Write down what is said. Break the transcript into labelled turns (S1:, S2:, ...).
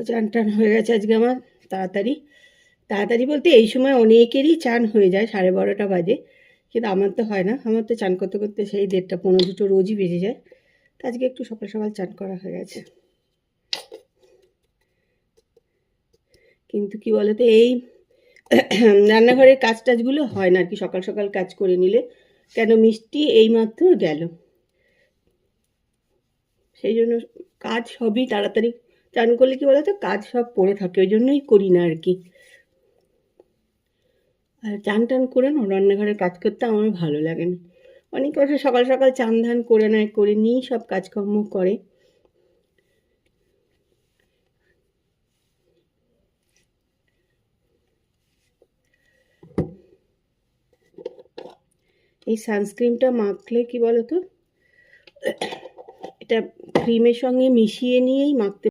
S1: চান টান হয়ে গেছে আজকে আমার তাড়াতাড়ি। তাড়াতাড়ি বলতে এই সময় অনেকেরই চান হয়ে যায়, 12:30 বাজে, কিন্তু আমার তো হয় না। আমার তো চান করতে করতে সেই 1:30 পৌনে 2 রোজই বেজে যায়। তো আজকে একটু সকাল সকাল চান করা হয়ে গেছে। কিন্তু কি বলতো, এই রান্নাঘরের কাজ টাজগুলো হয় না আর কি সকাল সকাল কাজ করে নিলে। কেন, মিষ্টি এইমাত্র গেল, সেই জন্য কাজ সবই তাড়াতাড়ি চান করলে কি বলতো কাজ সব পড়ে থাকে, ওই জন্যই করি না আর কি। আর চান টান করে না রান্নাঘরে কাজ করতে আমার ভালো লাগে না। অনেকে অবশ্য সকাল সকাল চান ধান করে নেয়, করে নিয়েই সব কাজকর্ম করে। এই সানস্ক্রিনটা মাখলে কি বলতো, এটা ক্রিমের সঙ্গে মিশিয়ে নিয়েই মাখতে